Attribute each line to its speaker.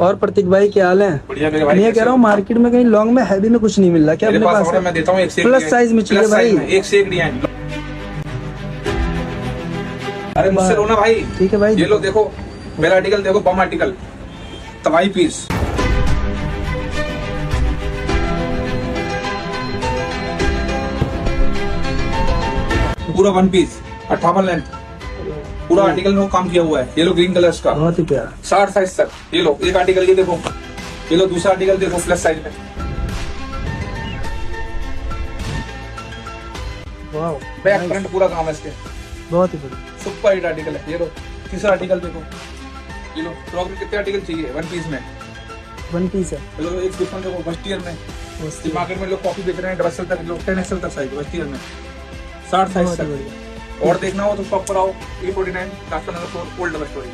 Speaker 1: और प्रतीक भाई क्या हाल है?
Speaker 2: बढ़िया मेरे भाई।
Speaker 1: मैं कह रहा हूँ मार्केट में कहीं लॉन्ग में हैवी में कुछ नहीं मिल रहा क्या अपने पास?
Speaker 2: मैं देता हूँ, एक से एक
Speaker 1: प्लस साइज में चाहिए भाई।
Speaker 2: एक से एक डिजाइन। अरे मुझसे लो ना भाई।
Speaker 1: ठीक है भाई,
Speaker 2: ये लो देखो, पहला आर्टिकल देखो, बम आर्टिकल, तवाई पीस, पूरा वन पीस 58 लेंथ, पूरा आर्टिकल में वो काम किया हुआ है। ये लो ग्रीन कलर का,
Speaker 1: बहुत ही प्यारा।
Speaker 2: 60 साइज तक। ये लो एक आर्टिकल, ये देखो, ये लो दूसरा आर्टिकल देखो प्लस साइज में,
Speaker 1: वाह,
Speaker 2: बैक फ्रंट पूरा काम है इसके,
Speaker 1: बहुत ही बढ़िया।
Speaker 2: सुपर हिट आर्टिकल है। ये लो तीसरा आर्टिकल देखो, ये लो फ्रॉक में कितने आर्टिकल चाहिए वन पीस में।
Speaker 1: वन पीस है।
Speaker 2: ये लो एक डिफरेंट देखो फर्स्ट ईयर में, मार्केट में लोग कॉपी बेच रहे हैं डबल तक, लोग 10 XL तक साइज फर्स्ट ईयर में, 60 साइज तक। और देखना हो तो शॉप पर आओ, E49 कास्टनगर 4 ओल्ड डबल स्टोरी।